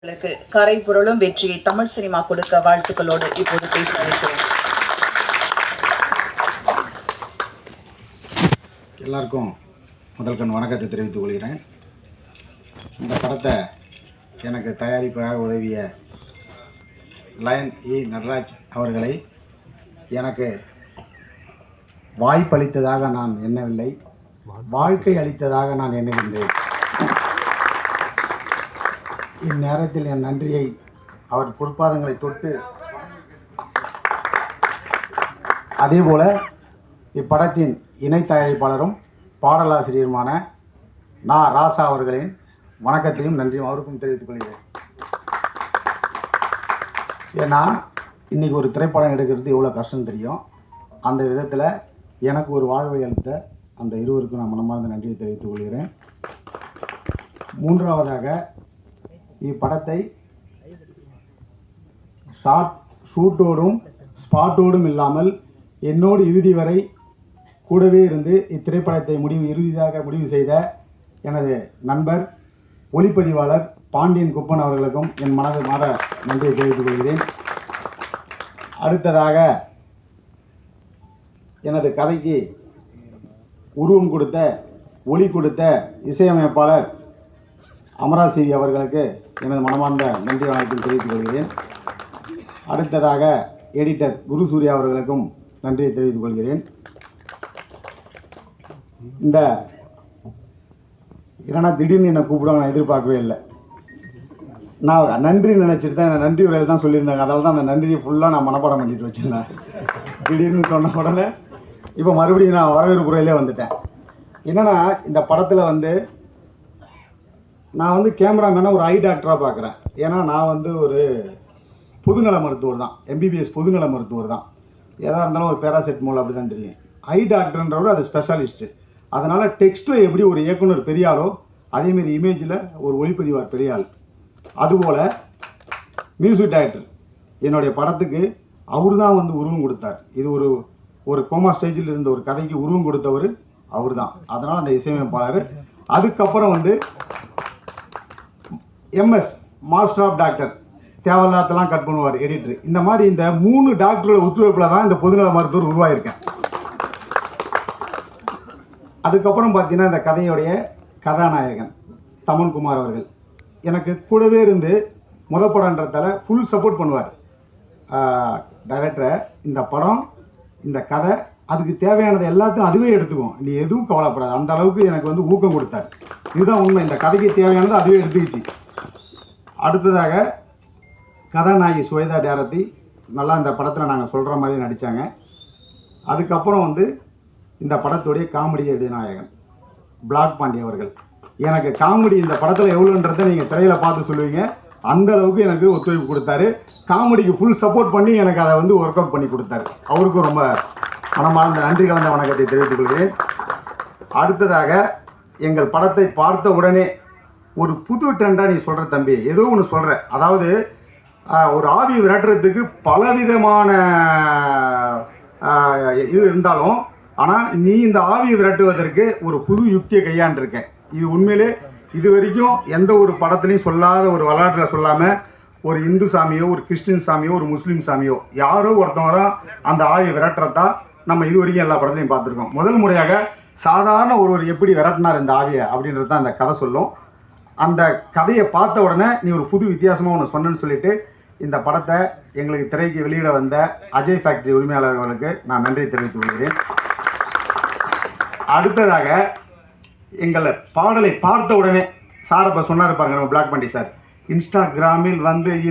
கரை புரளும் வெற்றியை தமிழ் சினிமா கொடுக்க வாழ்த்துக்களோடு இப்போது பேச அழைக்கிறேன். எல்லாருக்கும் முதல் கண் வணக்கத்தை தெரிவித்துக் கொள்கிறேன். இந்த படத்தை எனக்கு தயாரிப்பாக உதவிய லயன் நடராஜ் அவர்களை எனக்கு வாய்ப்பளித்ததாக நான் எண்ணவில்லை, வாழ்க்கை அளித்ததாக நான் எண்ணுகின்றேன். இந்நேரத்தில் என் நன்றியை அவர் பொற்பாதங்களை தொட்டு, அதேபோல இப்படத்தின் இணை தயாரிப்பாளரும் பாடலாசிரியருமான ராசா அவர்களின் வணக்கத்தையும் நன்றியும் அவருக்கும் தெரிவித்துக் கொள்கிறேன். ஏன்னா இன்றைக்கி ஒரு திரைப்படம் எடுக்கிறது எவ்வளோ கஷ்டம் தெரியும். அந்த விதத்தில் எனக்கு ஒரு வாழ்வை அளித்த அந்த இருவருக்கும் நான் மனமார்ந்த நன்றியை தெரிவித்துக் கொள்கிறேன். மூன்றாவதாக, இப்படத்தை ஷூட்டோடும் ஸ்பாட்டோடும் இல்லாமல் என்னோடு இறுதி வரை கூடவே இருந்து இத்திரைப்படத்தை இறுதியாக முடிவு செய்த எனது நண்பர் ஒளிப்பதிவாளர் பாண்டியன் குப்பன் அவர்களுக்கும் என் மனது மாற நன்றியை தெரிவித்துக் கொள்கிறேன். அடுத்ததாக, எனது கதைக்கு உருவம் கொடுத்த, ஒளி கொடுத்த இசையமைப்பாளர் அமராசிவி அவர்களுக்கு எனது மனமார்ந்த நன்றி வணக்கத்தை தெரிவித்துக் கொள்கிறேன். அடுத்ததாக, எடிட்டர் குரு சூர்யா அவர்களுக்கும் நன்றியை தெரிவித்துக் கொள்கிறேன். இந்த ஏன்னா திடீர்னு என்னை கூப்பிடுவாங்க, நான் எதிர்பார்க்கவே இல்லை. நான் நன்றி நினச்சிட்டு தான், நன்றி உரையை தான் சொல்லியிருந்தாங்க. அதனால தான் அந்த நன்றியை ஃபுல்லாக நான் மனப்பாடம் பண்ணிட்டு வச்சுருந்தேன். திடீர்னு சொன்ன உடனே இப்போ மறுபடியும் நான் வரவேற்பு உரையிலே வந்துட்டேன். என்னென்னா, இந்த படத்தில் நான் கேமராமேனாக ஒரு ஐ டாக்டராக பார்க்குறேன். ஏன்னா நான் ஒரு பொதுநல மருத்துவர் தான், எம்பிபிஎஸ் பொதுநல மருத்துவர் தான். எதாக இருந்தாலும் ஒரு பேராசெட்டமால் அப்படி தான் தெரியும். ஐ டாக்டர்ன்றவர் அது ஸ்பெஷலிஸ்ட்டு. அதனால் டெக்ஸ்ட்டில் எப்படி ஒரு இயக்குனர் பெரிய ஆளோ, அதேமாரி இமேஜில் ஒரு ஒளிப்பதிவார் பெரிய ஆள். அதுபோல் மியூசிக் டைரக்டர் என்னுடைய படத்துக்கு அவர் தான் உருவம் கொடுத்தார். இது ஒரு கோமா ஸ்டேஜில் இருந்த ஒரு கதைக்கு உருவம் கொடுத்தவர் அவர் தான். அதனால் அந்த இசையமைப்பாளர். அதுக்கப்புறம் எம்எஸ் மாஸ்டர் ஆஃப் டாக்டர், தேவையில்லாதெல்லாம் கட் பண்ணுவார் எடிட்டர். இந்த மாதிரி இந்த 3 டாக்டரோட ஒத்துழைப்பில் தான் இந்த பொதுநல மருத்துவர் உருவாயிருக்கேன். அதுக்கப்புறம் பார்த்தீங்கன்னா, இந்த கதையுடைய கதாநாயகன் தமன்குமார் அவர்கள் எனக்கு கூடவே இருந்து படம்ன்றதால ஃபுல் சப்போர்ட் பண்ணுவார். டைரக்டரை, இந்த படம், இந்த கதை, அதுக்கு தேவையானது எல்லாத்தையும் அதுவே எடுத்துக்குவோம், நீ எதுவும் கவலைப்படாது, அந்த அளவுக்கு எனக்கு ஊக்கம் கொடுத்தார். இதுதான் உண்மை. இந்த கதைக்கு தேவையானது அதுவே எடுத்துக்கிச்சு. அடுத்ததாக, கதாநாயகி சுவேதா டேரத்தி நல்லா இந்த படத்தில் நாங்கள் சொல்கிற மாதிரி நடித்தாங்க. அதுக்கப்புறம் இந்த படத்துடைய காமெடி நாயகன் பிளாக் பாண்டி அவர்கள். எனக்கு காமெடி இந்த படத்தில் எவ்வளோன்றதை நீங்கள் திரையில் பார்த்து சொல்லுவீங்க. அந்த அளவுக்கு எனக்கு ஒத்துழைப்பு கொடுத்தாரு. காமெடிக்கு ஃபுல் சப்போர்ட் பண்ணி எனக்கு அதை ஒர்க் அவுட் பண்ணி கொடுத்தாரு. அவருக்கும் ரொம்ப மனமார்ந்த நன்றி கலந்த வணக்கத்தை தெரிவித்துக் கொள்கிறேன். அடுத்ததாக, எங்கள் படத்தை பார்த்த உடனே ஒரு புது ட்ரெண்டாக நீ சொல்கிற தம்பி, ஏதோ ஒன்று சொல்கிற, அதாவது ஒரு ஆவி விரட்டுறதுக்கு பலவிதமான இது இருந்தாலும், ஆனால் நீ இந்த ஆவியை விரட்டுவதற்கு ஒரு புது யுக்தியை கையாண்டிருக்க. இது உண்மையிலே இது வரைக்கும் எந்த ஒரு படத்துலையும் சொல்லாத ஒரு வரலாற்றில் சொல்லாமல், ஒரு இந்து சாமியோ, ஒரு கிறிஸ்டின் சாமியோ, ஒரு முஸ்லீம் சாமியோ, யாரோ ஒருத்தவங்க அந்த ஆவியை விரட்டுறதா நம்ம இது வரைக்கும் எல்லா படத்துலையும் பார்த்துருக்கோம். முதல் முறையாக சாதாரண ஒருவர் எப்படி விரட்டினார் இந்த ஆவியை அப்படின்றது தான் அந்த கதை சொல்லும். அந்த கதையை பார்த்த உடனே நீ ஒரு புது வித்தியாசமாக ஒன்று சொன்னேன்னு சொல்லிட்டு இந்த படத்தை எங்களுக்கு திரைக்கு வெளியிட வந்த அஜய் ஃபேக்டரி உரிமையாளர்களுக்கு நான் நன்றி தெரிவித்துக் கொள்கிறேன். அடுத்ததாக, எங்கள் பாடலை பார்த்த உடனே சார் இப்போ சொன்னார் பாருங்க, நம்ம பிளாக் பாண்டி சார், இன்ஸ்டாகிராமில்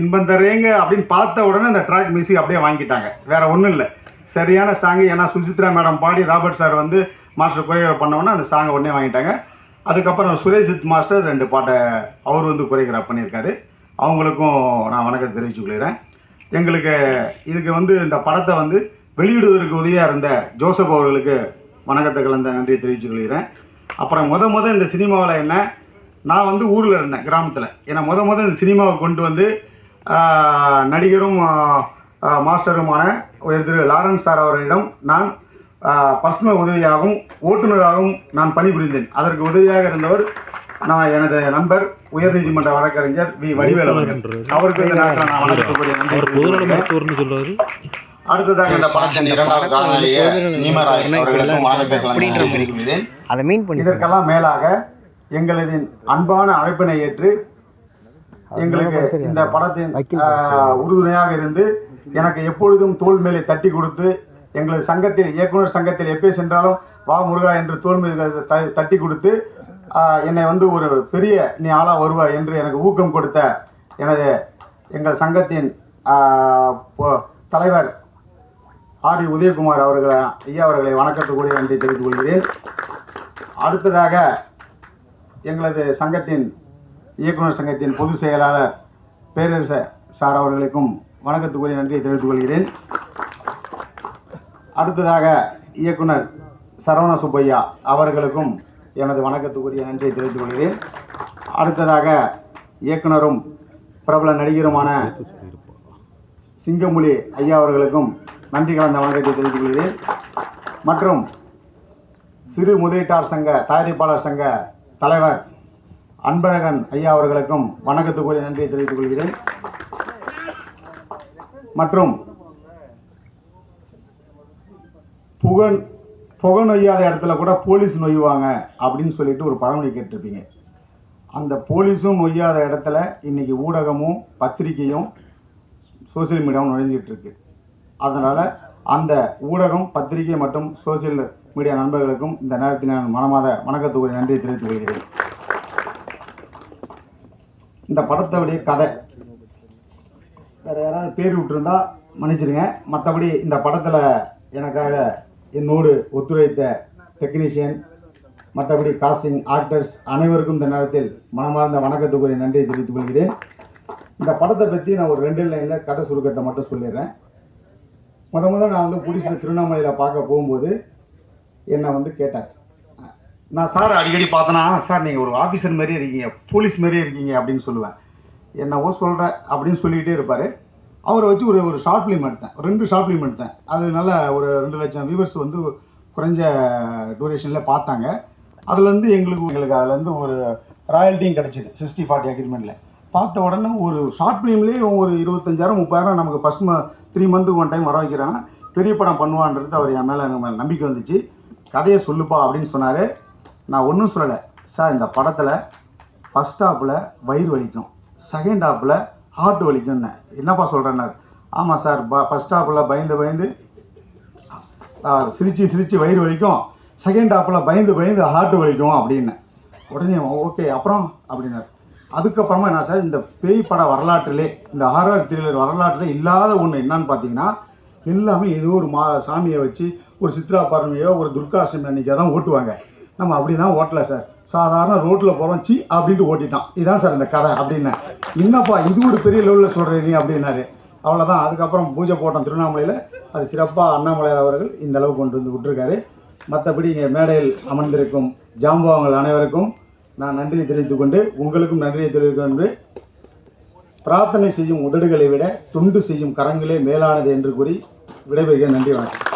இன்பம் தரேங்க அப்படின்னு பார்த்த உடனே அந்த ட்ராக் மியூசிக் அப்படியே வாங்கிட்டாங்க. வேறு ஒன்றும் இல்லை, சரியான சாங்கு. ஏன்னா சுசித்ரா மேடம் பாடி ராபர்ட் சார் மாஸ்டர் கொரியோகிராஃப் பண்ணோன்னா அந்த சாங்கை உடனே வாங்கிட்டாங்க. அதுக்கப்புறம் சுரேஷித் மாஸ்டர் 2 பாட்டை அவர் கொரியோகிராஃப் பண்ணியிருக்காரு. அவங்களுக்கும் நான் வணக்கத்தை தெரிவித்துக் கொள்கிறேன். எங்களுக்கு இதுக்கு இந்த படத்தை வெளியிடுவதற்கு உதவியாக இருந்த ஜோசப் அவர்களுக்கு வணக்கத்தை கலந்த நன்றியை தெரிவித்துக் கொள்கிறேன். அப்புறம் இந்த சினிமாவில் என்ன, நான் ஊரில் இருந்தேன், கிராமத்தில். ஏன்னா இந்த சினிமாவை கொண்டு நடிகரும் மாஸ்டருமான திரு லாரன்ஸ் சார் அவர்களிடம் நான் பர்சனல் உதவியாகவும் ஓட்டுநராகவும் நான் பணிபுரிந்தேன். அதற்கு உதவியாக இருந்தவர் நான் எனது நண்பர் உயர்நீதிமன்ற வழக்கறிஞர் வி வடிவேல் அவர்கள், அவருக்கு இந்த நேரத்தில் நான் வணக்கத்துக்குரிய நன்றி சொல்றாரு. அடுத்ததாக இந்த படத்தின் இரண்டாவது காணொலியை நீமராய் அவர்களுக்கும் வணக்கத்தை தெரிவிக்கிறேன். இதற்கெல்லாம் மேலாக எங்களது அன்பான அழைப்பினை ஏற்று எங்களுக்கு இந்த படத்தின் உறுதுணையாக இருந்து எனக்கு எப்பொழுதும் தோள் மேலே தட்டி கொடுத்து எங்களது சங்கத்தில் இயக்குனர் சங்கத்தில் எப்போ சென்றாலும் வா முருகா என்று தோள் மேலே தட்டி கொடுத்து என்னை வந்து ஒரு பெரிய நீ ஆளா வருவாய் என்று எனக்கு ஊக்கம் கொடுத்த எங்கள் சங்கத்தின் தலைவர் ஆர் உதயகுமார் ஐயா அவர்களை வணக்கத்துக்குரிய நன்றி தெரிவித்துக் கொள்கிறேன். அடுத்ததாக எங்களது சங்கத்தின் இயக்குனர் சங்கத்தின் பொதுச் செயலாளர் பேரரசு சார் அவர்களுக்கும் வணக்கத்துக்குரிய நன்றியை தெரிவித்துக் கொள்கிறேன். அடுத்ததாக இயக்குனர் சரவண சுப்பையா அவர்களுக்கும் எனது வணக்கத்துக்குரிய நன்றியை தெரிவித்துக் கொள்கிறேன். அடுத்ததாக இயக்குனரும் பிரபல நடிகருமான சிங்கமொழி ஐயா அவர்களுக்கும் நன்றி கலந்த வணக்கத்தை தெரிவித்துக் கொள்கிறேன். மற்றும் சிறு முதலீட்டாளர் சங்க தயாரிப்பாளர் சங்க தலைவர் அன்பழகன் ஐயா அவர்களுக்கும் வணக்கத்துக்குரிய நன்றியை தெரிவித்துக் கொள்கிறேன். மற்றும் புகை நொய்யாத இடத்துல கூட போலீஸ் நொய்வாங்க அப்படின்னு சொல்லிட்டு ஒரு பழமொழி கேட்டிருப்பீங்க. அந்த போலீஸும் நொய்யாத இடத்துல இன்னைக்கு ஊடகமும் பத்திரிகையும் சோசியல் மீடியாவும் நுழைஞ்சிட்டு இருக்கு. அதனால் அந்த ஊடகம் பத்திரிகை மற்றும் சோசியல் மீடியா நண்பர்களுக்கும் இந்த நேரத்தில் நான் மனமாத வணக்கத்துக்குரிய நன்றியை தெரிவித்துக் கொள்கிறேன். இந்த படத்தோடைய கதை வேறு யாராவது பேர் விட்டுருந்தா மன்னிச்சிடுங்க. மற்றபடி இந்த படத்தில் எனக்காக என்னோடு ஒத்துழைத்த டெக்னீஷியன், மற்றபடி காஸ்டிங், ஆக்டர்ஸ் அனைவருக்கும் இந்த நேரத்தில் மனமார்ந்த வணக்கத்துக்குரிய நன்றியை தெரிவித்துக் கொள்கிறேன். இந்த படத்தை பற்றி நான் ஒரு 2 லைனில் கதை சுருக்கத்தை மட்டும் சொல்லிடுறேன். முதல் நான் வந்து புடிச்சு திருவண்ணாமலையில் பார்க்க போகும்போது என்னை வந்து கேட்டார். நான் சார் அடிக்கடி பார்த்தேன்னா, சார் நீங்கள் ஒரு ஆஃபீஸர் மாதிரியே இருக்கீங்க, போலீஸ் மாதிரியே இருக்கீங்க அப்படின்னு சொல்லுவேன். என்னவோ சொல்கிறேன் அப்படின்னு சொல்லிக்கிட்டே இருப்பார். அவரை வச்சு ஒரு ஷார்ட் ஃபிலிம் எடுத்தேன், 2 ஷார்ட் ஃபிலிம் எடுத்தேன். அது நல்ல ஒரு 2 லட்சம் வியூவர்ஸ் வந்து குறைஞ்ச டூரேஷனில் பார்த்தாங்க. அதுலேருந்து எங்களுக்கு அதுலேருந்து ஒரு ராயல்ட்டியும் கிடச்சிது 60-40 அக்ரிமெண்ட்டில். பார்த்த உடனே ஒரு ஷார்ட் ஃபிலிம்லேயே ஒரு 25,000-30,000 நமக்கு ஃபஸ்ட் 3 மந்த்துக்கு 1 டைம் வர வைக்கிறாங்க. பெரிய படம் பண்ணுவான்றது அவர் என் மேலே நம்பிக்கை வந்துச்சு. கதையை சொல்லுப்பா அப்படின்னு சொன்னார். நான் ஒன்றும் சொல்லலை சார், இந்த படத்தில் ஃபஸ்ட் ஹாப்பில் வயிறு வலிக்கும், செகண்ட் ஹாப்பில் ஹார்ட் வலிக்கும்னு. என்னப்பா சொல்கிறேன்னா, ஆமாம் சார், ஃபஸ்ட் ஹாப்பில் பயந்து சிரித்து வயிறு வலிக்கும், செகண்ட் ஹாப்பில் பயந்து ஹார்ட் வலிக்கும் அப்படின்னு. உடனே ஓகே அப்புறம் அப்படின்னாரு. அதுக்கப்புறமா என்ன சார், இந்த பேய் பட வரலாற்றிலே, இந்த ஹாரர் த்ரில்லர் வரலாற்றிலே இல்லாத ஒன்று என்னன்னு பார்த்தீங்கன்னா, எல்லாமே ஏதோ ஒரு சாமியை வச்சு ஒரு சித்ரா பௌர்ணமியோ ஒரு துர்காஷ்டமி அன்றைக்கி தான் ஓட்டுவாங்க. நம்ம அப்படி தான் ஓட்டலை சார், சாதாரண ரோட்டில் போகிறோம் அப்படின்ட்டு ஓட்டிட்டான். இதுதான் சார் இந்த கதை அப்படின்னு. என்னப்பா இது ஒரு பெரிய லெவலில் சொல்கிறேன் நீ அப்படின்னாரு. அவ்வளோதான். அதுக்கப்புறம் பூஜை போட்டோம் திருவண்ணாமலையில். அது சிறப்பாக அண்ணாமலையார் அவர்கள் இந்த அளவுக்கு கொண்டு வந்து விட்டுருக்காரு. மற்றபடி இங்கே மேடையில் அமர்ந்திருக்கும் ஜாம்பவான்கள் அனைவருக்கும் நான் நன்றியை தெரிவித்துக் கொண்டு உங்களுக்கும் நன்றியை தெரிவித்துக் கொண்டு, பிரார்த்தனை செய்யும் உதடுகளை விட தொண்டு செய்யும் கரங்களே மேலானது என்று கூறி விடைபெறுகிறேன். நன்றி, வணக்கம்.